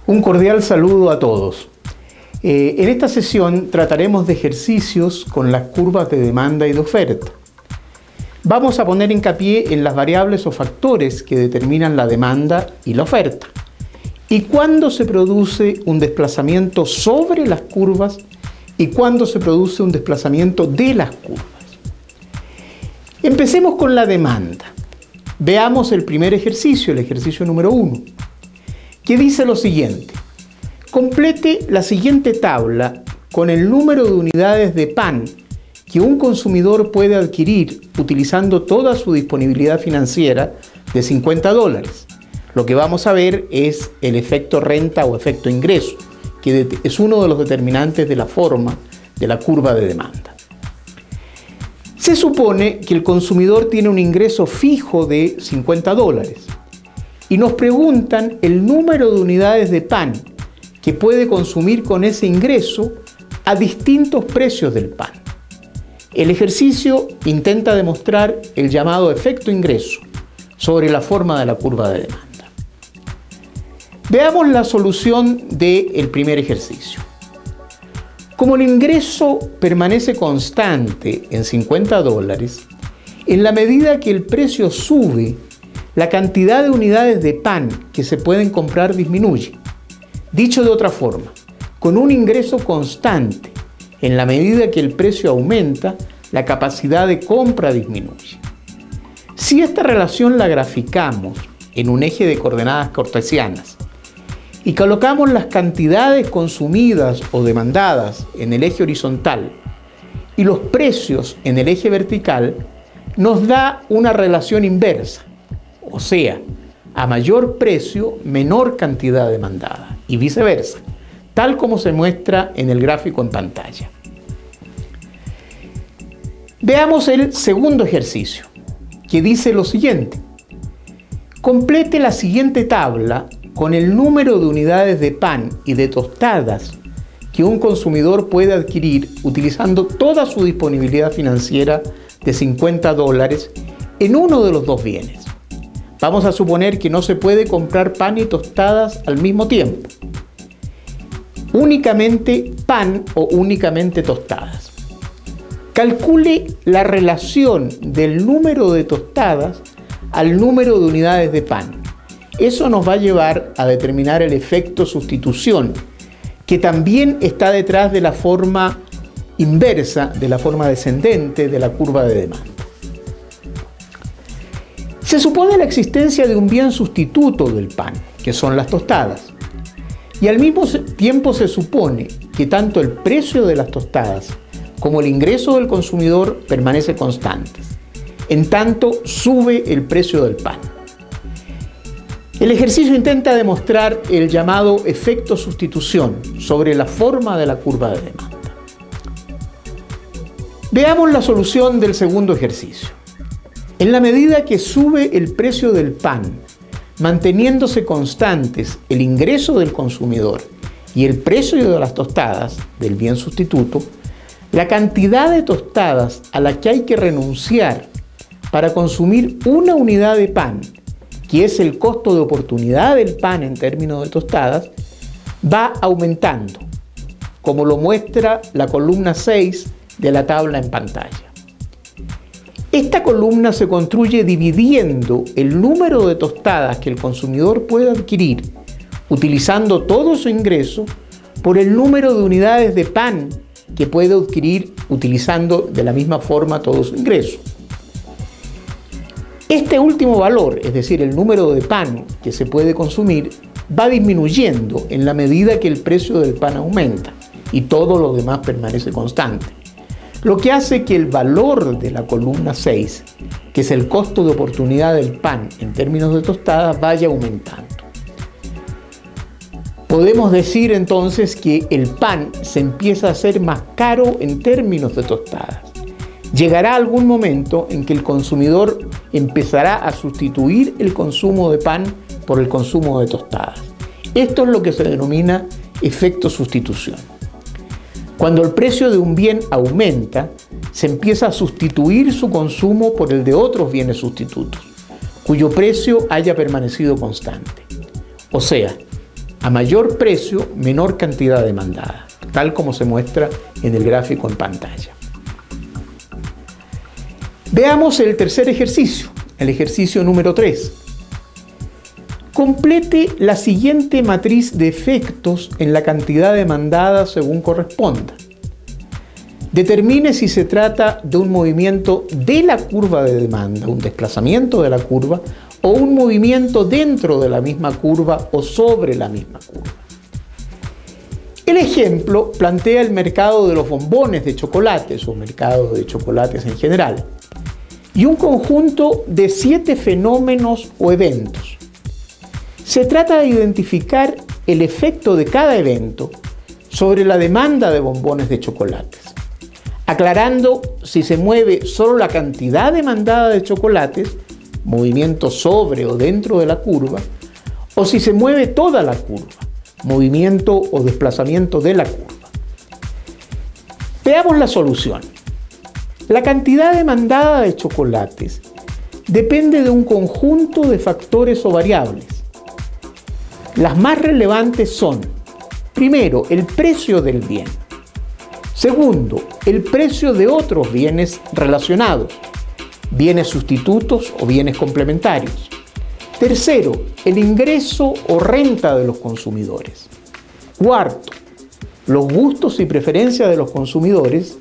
Un cordial saludo a todos. En esta sesión trataremos de ejercicios con las curvas de demanda y de oferta. Vamos a poner hincapié en las variables o factores que determinan la demanda y la oferta, y cuándo se produce un desplazamiento sobre las curvas y cuándo se produce un desplazamiento de las curvas. Empecemos con la demanda. Veamos el primer ejercicio, el ejercicio número 1, que dice lo siguiente: complete la siguiente tabla con el número de unidades de pan que un consumidor puede adquirir utilizando toda su disponibilidad financiera de $50. Lo que vamos a ver es el efecto renta o efecto ingreso, que es uno de los determinantes de la forma de la curva de demanda. Se supone que el consumidor tiene un ingreso fijo de $50 y nos preguntan el número de unidades de pan que puede consumir con ese ingreso a distintos precios del pan. El ejercicio intenta demostrar el llamado efecto ingreso sobre la forma de la curva de demanda. Veamos la solución del primer ejercicio. Como el ingreso permanece constante en $50, en la medida que el precio sube, la cantidad de unidades de pan que se pueden comprar disminuye. Dicho de otra forma, con un ingreso constante, en la medida que el precio aumenta, la capacidad de compra disminuye. Si esta relación la graficamos en un eje de coordenadas cartesianas y colocamos las cantidades consumidas o demandadas en el eje horizontal y los precios en el eje vertical, nos da una relación inversa, o sea, a mayor precio, menor cantidad demandada, y viceversa, tal como se muestra en el gráfico en pantalla. Veamos el segundo ejercicio, que dice lo siguiente: complete la siguiente tabla con el número de unidades de pan y de tostadas que un consumidor puede adquirir utilizando toda su disponibilidad financiera de $50 en uno de los dos bienes. Vamos a suponer que no se puede comprar pan y tostadas al mismo tiempo. Únicamente pan o únicamente tostadas. Calcule la relación del número de tostadas al número de unidades de pan. Eso nos va a llevar a determinar el efecto sustitución, que también está detrás de la forma inversa, de la forma descendente de la curva de demanda. Se supone la existencia de un bien sustituto del pan, que son las tostadas, y al mismo tiempo se supone que tanto el precio de las tostadas como el ingreso del consumidor permanece constantes, en tanto sube el precio del pan. El ejercicio intenta demostrar el llamado efecto sustitución sobre la forma de la curva de demanda. Veamos la solución del segundo ejercicio. En la medida que sube el precio del pan, manteniéndose constantes el ingreso del consumidor y el precio de las tostadas, del bien sustituto, la cantidad de tostadas a la que hay que renunciar para consumir una unidad de pan, que es el costo de oportunidad del pan en términos de tostadas, va aumentando, como lo muestra la columna 6 de la tabla en pantalla. Esta columna se construye dividiendo el número de tostadas que el consumidor puede adquirir utilizando todo su ingreso por el número de unidades de pan que puede adquirir utilizando de la misma forma todo su ingreso. Este último valor, es decir, el número de pan que se puede consumir, va disminuyendo en la medida que el precio del pan aumenta y todo lo demás permanece constante. Lo que hace que el valor de la columna 6, que es el costo de oportunidad del pan en términos de tostadas, vaya aumentando. Podemos decir entonces que el pan se empieza a hacer más caro en términos de tostadas. Llegará algún momento en que el consumidor empezará a sustituir el consumo de pan por el consumo de tostadas. Esto es lo que se denomina efecto sustitución. Cuando el precio de un bien aumenta, se empieza a sustituir su consumo por el de otros bienes sustitutos, cuyo precio haya permanecido constante. O sea, A mayor precio, menor cantidad demandada, tal como se muestra en el gráfico en pantalla. Veamos el tercer ejercicio, el ejercicio número 3. Complete la siguiente matriz de efectos en la cantidad demandada según corresponda. Determine si se trata de un movimiento de la curva de demanda, un desplazamiento de la curva, o un movimiento dentro de la misma curva o sobre la misma curva. El ejemplo plantea el mercado de los bombones de chocolates o mercado de chocolates en general y un conjunto de 7 fenómenos o eventos. Se trata de identificar el efecto de cada evento sobre la demanda de bombones de chocolates, aclarando si se mueve solo la cantidad demandada de chocolates, movimiento sobre o dentro de la curva, o si se mueve toda la curva, movimiento o desplazamiento de la curva. Veamos la solución. La cantidad demandada de chocolates depende de un conjunto de factores o variables. Las más relevantes son, primero, el precio del bien. Segundo, el precio de otros bienes relacionados, bienes sustitutos o bienes complementarios. Tercero, el ingreso o renta de los consumidores. Cuarto, los gustos y preferencias de los consumidores.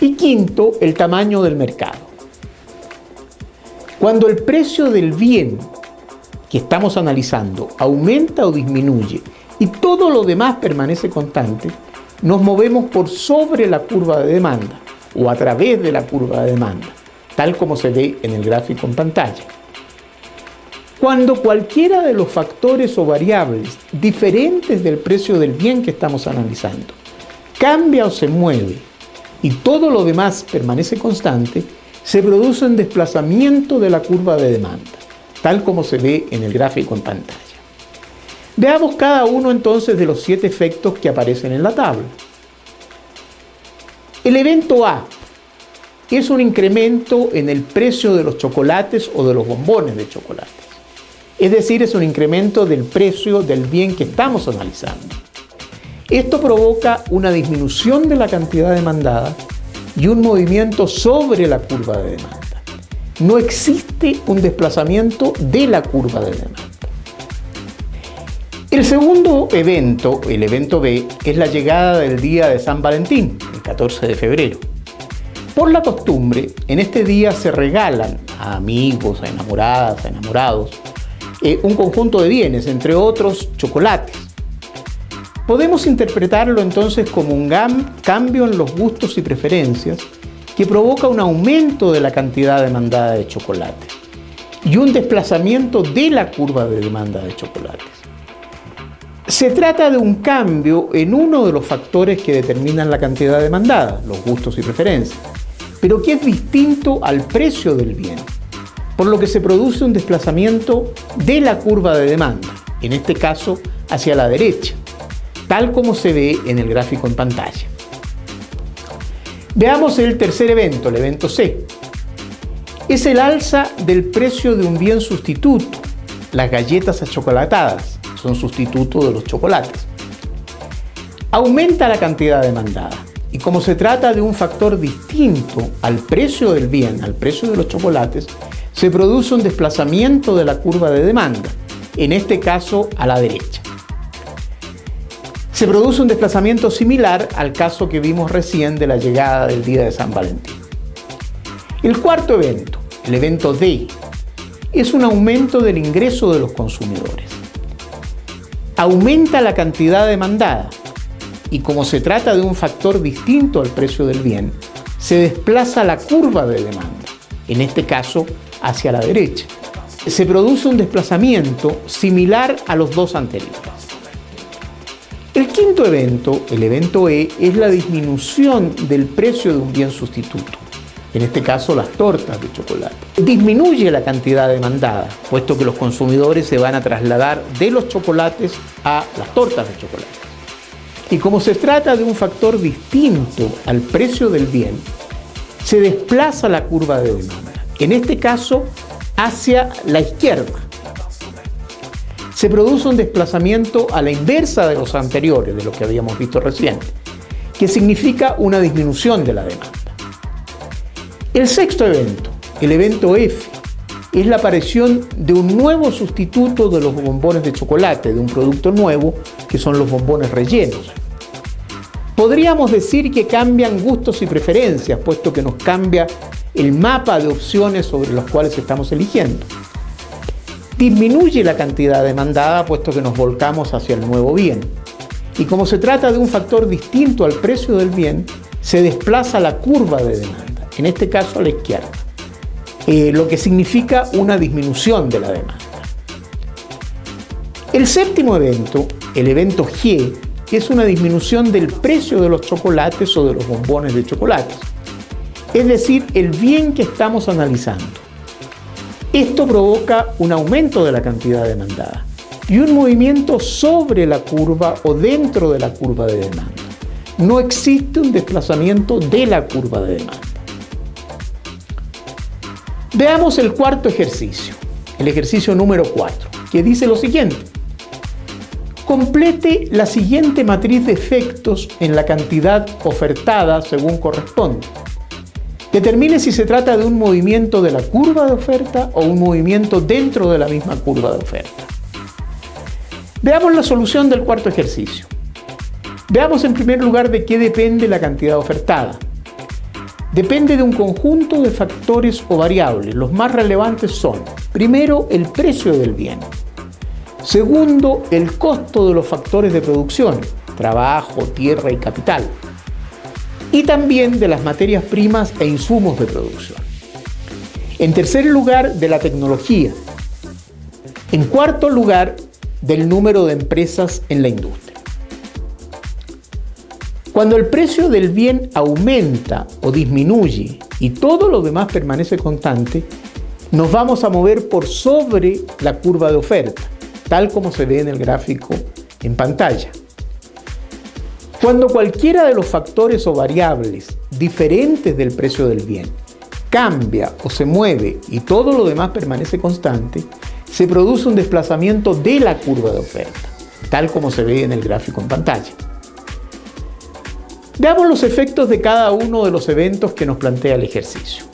Y quinto, el tamaño del mercado. Cuando el precio del bien que estamos analizando aumenta o disminuye y todo lo demás permanece constante, nos movemos por sobre la curva de demanda o a través de la curva de demanda, tal como se ve en el gráfico en pantalla. Cuando cualquiera de los factores o variables diferentes del precio del bien que estamos analizando cambia o se mueve y todo lo demás permanece constante, se produce un desplazamiento de la curva de demanda, tal como se ve en el gráfico en pantalla. Veamos cada uno entonces de los 7 efectos que aparecen en la tabla. El evento A es un incremento en el precio de los chocolates o de los bombones de chocolates. Es decir, es un incremento del precio del bien que estamos analizando. Esto provoca una disminución de la cantidad demandada y un movimiento sobre la curva de demanda. No existe un desplazamiento de la curva de demanda. El segundo evento, el evento B, es la llegada del día de San Valentín, el 14 de febrero. Por la costumbre, en este día se regalan a amigos, a enamoradas, a enamorados, un conjunto de bienes, entre otros chocolates. Podemos interpretarlo entonces como un cambio en los gustos y preferencias que provoca un aumento de la cantidad demandada de chocolate y un desplazamiento de la curva de demanda de chocolates. Se trata de un cambio en uno de los factores que determinan la cantidad demandada, los gustos y preferencias, pero que es distinto al precio del bien, por lo que se produce un desplazamiento de la curva de demanda, en este caso hacia la derecha, tal como se ve en el gráfico en pantalla. Veamos el tercer evento, el evento C. Es el alza del precio de un bien sustituto, las galletas achocolatadas, son sustituto de los chocolates. Aumenta la cantidad demandada y como se trata de un factor distinto al precio del bien, al precio de los chocolates, se produce un desplazamiento de la curva de demanda, en este caso a la derecha. Se produce un desplazamiento similar al caso que vimos recién de la llegada del día de San Valentín. El cuarto evento, el evento D, es un aumento del ingreso de los consumidores. Aumenta la cantidad demandada y como se trata de un factor distinto al precio del bien, se desplaza la curva de demanda, en este caso hacia la derecha. Se produce un desplazamiento similar a los dos anteriores. El quinto evento, el evento E, es la disminución del precio de un bien sustituto, en este caso las tortas de chocolate. Disminuye la cantidad demandada, puesto que los consumidores se van a trasladar de los chocolates a las tortas de chocolate. Y como se trata de un factor distinto al precio del bien, se desplaza la curva de demanda, en este caso hacia la izquierda. se produce un desplazamiento a la inversa de los anteriores, de los que habíamos visto recién, que significa una disminución de la demanda. El sexto evento, el evento F, es la aparición de un nuevo sustituto de los bombones de chocolate, de un producto nuevo, que son los bombones rellenos. Podríamos decir que cambian gustos y preferencias, puesto que nos cambia el mapa de opciones sobre los cuales estamos eligiendo. Disminuye la cantidad demandada, puesto que nos volcamos hacia el nuevo bien. Y como se trata de un factor distinto al precio del bien, se desplaza la curva de demanda, en este caso a la izquierda, lo que significa una disminución de la demanda. El séptimo evento, el evento G, es una disminución del precio de los chocolates o de los bombones de chocolate, es decir, el bien que estamos analizando. Esto provoca un aumento de la cantidad demandada y un movimiento sobre la curva o dentro de la curva de demanda. No existe un desplazamiento de la curva de demanda. Veamos el cuarto ejercicio, el ejercicio número 4, que dice lo siguiente. Complete la siguiente matriz de efectos en la cantidad ofertada según corresponde. Determine si se trata de un movimiento de la curva de oferta o un movimiento dentro de la misma curva de oferta. Veamos la solución del cuarto ejercicio. Veamos en primer lugar de qué depende la cantidad ofertada. Depende de un conjunto de factores o variables. Los más relevantes son, primero, el precio del bien. Segundo, el costo de los factores de producción, trabajo, tierra y capital. Y también de las materias primas e insumos de producción. En tercer lugar, de la tecnología. En cuarto lugar, del número de empresas en la industria. Cuando el precio del bien aumenta o disminuye y todo lo demás permanece constante, nos vamos a mover por sobre la curva de oferta, tal como se ve en el gráfico en pantalla. Cuando cualquiera de los factores o variables diferentes del precio del bien cambia o se mueve y todo lo demás permanece constante, se produce un desplazamiento de la curva de oferta, tal como se ve en el gráfico en pantalla. Veamos los efectos de cada uno de los eventos que nos plantea el ejercicio.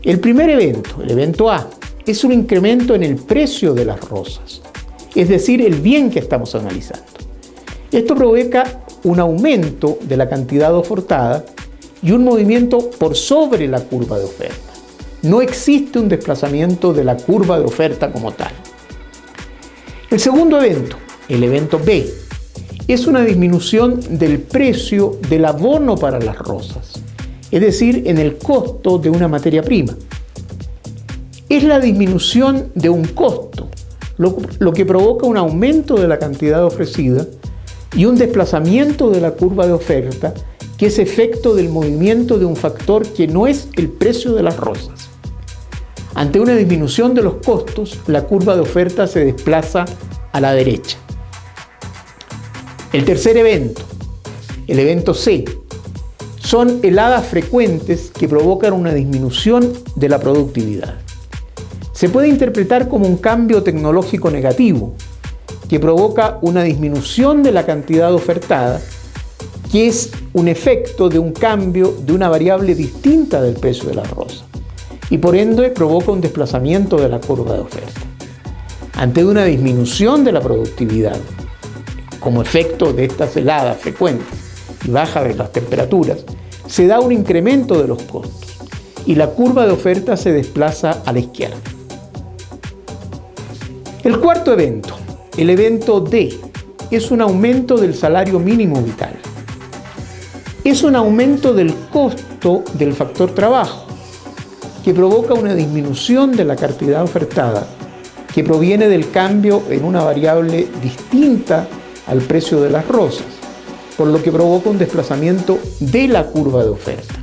El primer evento, el evento A, es un incremento en el precio de las rosas, es decir, el bien que estamos analizando. Esto provoca un aumento de la cantidad ofertada y un movimiento por sobre la curva de oferta. No existe un desplazamiento de la curva de oferta como tal. El segundo evento, el evento B, es una disminución del precio del abono para las rosas, es decir, en el costo de una materia prima. Es la disminución de un costo, lo que provoca un aumento de la cantidad ofrecida y un desplazamiento de la curva de oferta, que es efecto del movimiento de un factor que no es el precio de las rosas. Ante una disminución de los costos, la curva de oferta se desplaza a la derecha. El tercer evento, el evento C, son heladas frecuentes que provocan una disminución de la productividad. Se puede interpretar como un cambio tecnológico negativo, que provoca una disminución de la cantidad ofertada, que es un efecto de un cambio de una variable distinta del precio de la rosa, y por ende provoca un desplazamiento de la curva de oferta. Ante una disminución de la productividad, como efecto de estas heladas frecuentes y baja de las temperaturas, se da un incremento de los costos y la curva de oferta se desplaza a la izquierda. El cuarto evento, el evento D, es un aumento del salario mínimo vital. Es un aumento del costo del factor trabajo, que provoca una disminución de la cantidad ofertada, que proviene del cambio en una variable distinta al precio de las rosas, por lo que provoca un desplazamiento de la curva de oferta.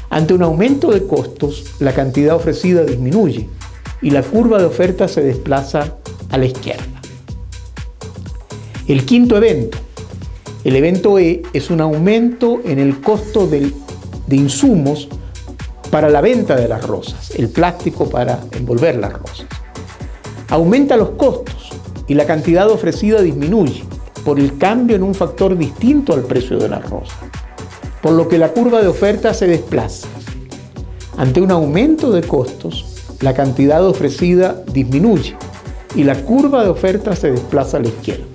Ante un aumento de costos, la cantidad ofrecida disminuye y la curva de oferta se desplaza a la izquierda. El quinto evento, el evento E, es un aumento en el costo de insumos para la venta de las rosas, el plástico para envolver las rosas. Aumenta los costos y la cantidad ofrecida disminuye por el cambio en un factor distinto al precio del arroz, por lo que la curva de oferta se desplaza. Ante un aumento de costos, la cantidad ofrecida disminuye y la curva de oferta se desplaza a la izquierda.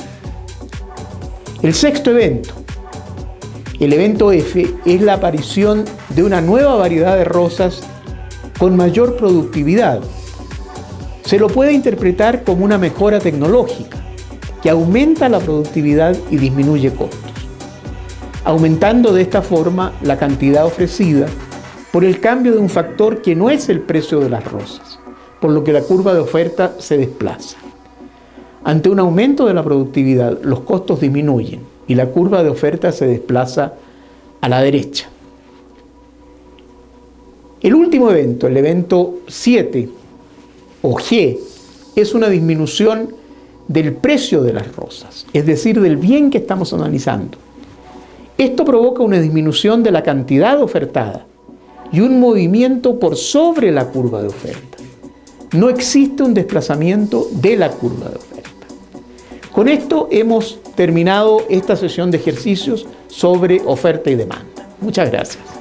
El sexto evento, el evento F, es la aparición de una nueva variedad de rosas con mayor productividad. Se lo puede interpretar como una mejora tecnológica que aumenta la productividad y disminuye costos, aumentando de esta forma la cantidad ofrecida por el cambio de un factor que no es el precio de las rosas, por lo que la curva de oferta se desplaza. Ante un aumento de la productividad, los costos disminuyen y la curva de oferta se desplaza a la derecha. El último evento, el evento 7 o G, es una disminución del precio de las rosas, es decir, del bien que estamos analizando. Esto provoca una disminución de la cantidad ofertada y un movimiento por sobre la curva de oferta. No existe un desplazamiento de la curva de oferta. Con esto hemos terminado esta sesión de ejercicios sobre oferta y demanda. Muchas gracias.